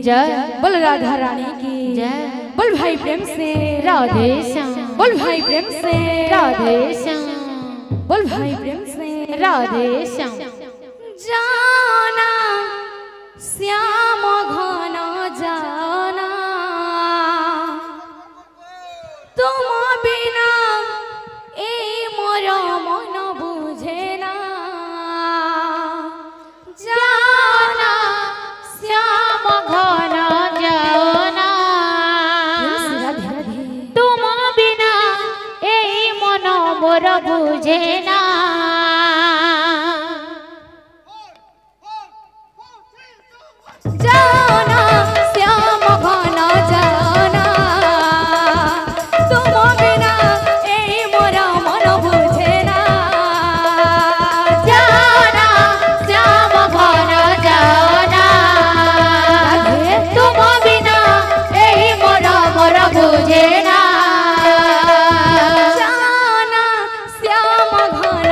जय। बोल राधा रानी की जय। बोल भाई प्रेम से राधे श्याम। बोल भाई प्रेम से राधे श्याम। बोल भाई प्रेम से राधे श्याम। जाना श्याम घन जाना तुम बिना ए मोर मन बुझे ना जाना श्याम घन जाना तुम बिना ए मन मोर बुझे ना जाना श्याम घन जाना तुम बिना ए मोर मन बुझे ना जाना श्याम घन जाना तुम बिना ए मोर मोर बुझे ना जाना श्याम घन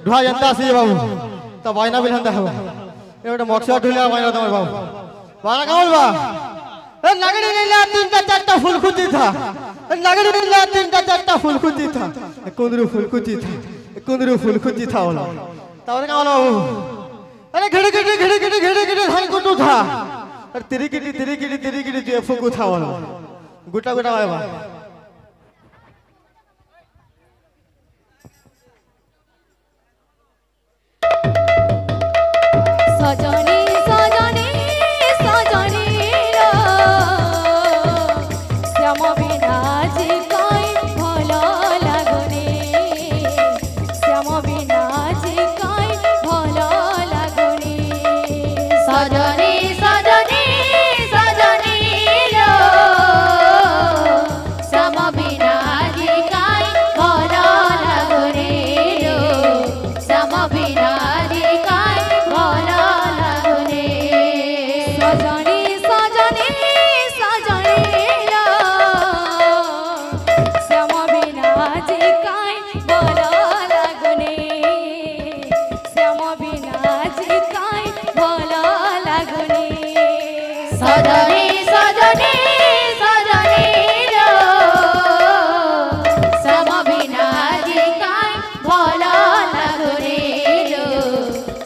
ଢୁଆ ଯେନ୍ତା ଆସିଛି ବାବୁ ତା ବାଇନା ବି ହେନ୍ତା ହେବ ଏ ଗୋଟେ ମକ୍ସିଆ ଢୁଲିଆ ବାଇନା ତମର ବାବୁ ବାଇନା କାମ ବା ए लगड़ी नीला तीनटा चारटा फूल खुदी था ए लगड़ी नीला तीनटा चारटा फूल खुदी था ए कुंदरू फूल खुदी था ए कुंदरू फूल खुदी था बोला तावरे का बोला अरे घड़ी घड़ी घड़ी घड़ी घड़ी घड़ी धान कुटू था अरे तेरी गिटी जो फुकू था बोला गुटा गुटा आया सजनी सजनी सजनी श्याम बिना जी कई भल लगुनी श्याम बिना जी कई भल लगुनी सजनी सजनी सजनी लो श्याम बिना जी काई भल लगुनी लो श्याम बिना जी काई भल लगुनी सजनी सजनी सजनी श्याम बिना जी कई भल लगुनी श्याम बिना जी कई भल लगुनी सजनी सजनी सजनी लो श्याम बिना जी काई भल लगुनी लो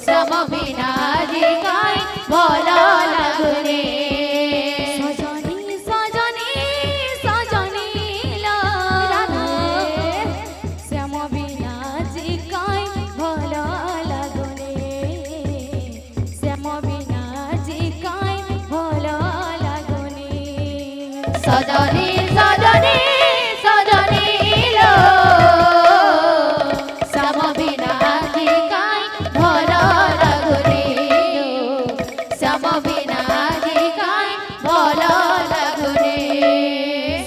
श्याम बिना जी काई भल लगुनी सजनी सजनी सजनी श्याम बिना जी कई भल लगुनी श्याम बिना जी कई भल लगुनी सजनी सजनी सजनी लो श्याम बिना जी काई भल लगुनी श्याम बिना जी काई भल लगुनी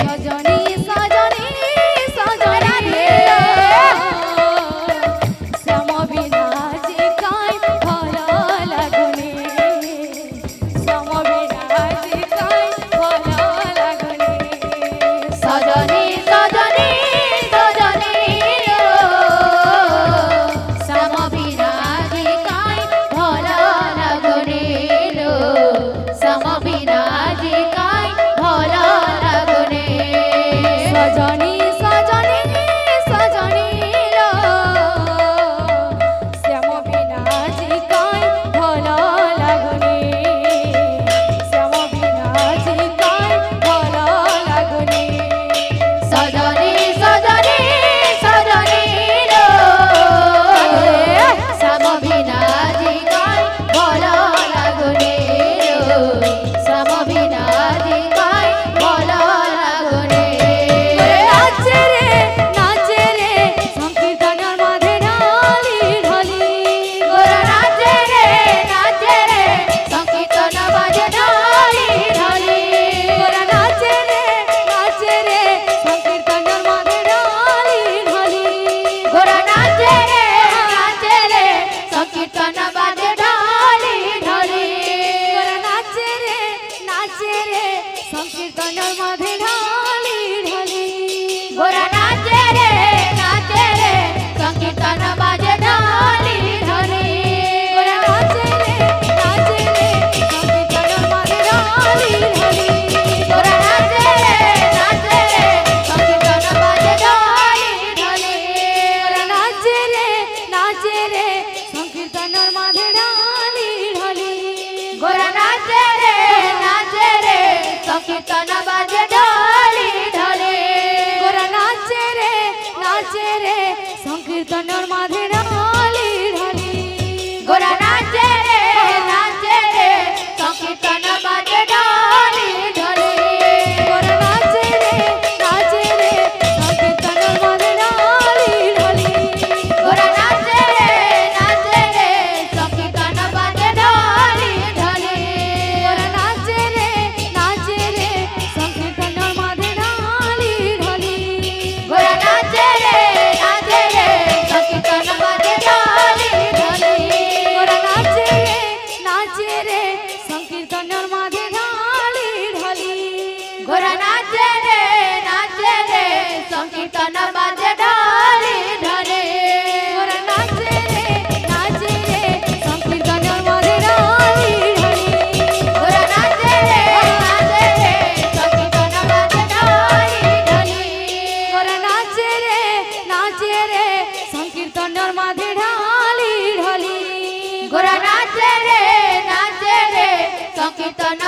सजनी सजनी सजनी श्याम बिना जी कई भल लगुनी श्याम बिना जी कई भल लगुनी सजनी सजनी सजनी लो श्याम बिना जी काई भल लगुनी लो श्याम बिना जी काई भल लगुनी सजनी सजनी सजनी श्याम बिना जी कई भल लगुनी श्याम बिना जी कई भल लगुनी सजनी सजनी सजनी लो श्याम बिना जी काई भल लगुनी लो श्याम बिना जी काई भल लगुनी नाचे रे संकीर्तन माधे ढाली ढाली गोरा नाचे रे संकीर्तन बाजे ढाली ढाली गोरा नाचे रे संकीर्तन माधे ढाली ढाली गोरा नाचे रे संकीर्तन बाजे ढाली ढाली गोरा नाचे रे संकीर्तन माधे ढाली ढाली गोरा नाचे रे संकीर्तन बाजे ढाली ढाली गोरा नाचे रे संकीर्तन माधे ढाली ढाली गोरा नाचे रे संकीर्तन बाजे ढाली ढाली गोरा नाचे रे संकीर्तन माधे ढाली ढाली गोरा नाचे रे संकीर्तन बाजे ढाली ढाली गोरा नाचे रे संकीर्तन माधे ढाली ढाली गोरा नाचे रे संकीर्तन बाजे ढाली ढाली गोरा नाचे रे संकीर्तन माधे ढाली ढाली गोरा नाचे रे संकीर्तन সংকীর্তন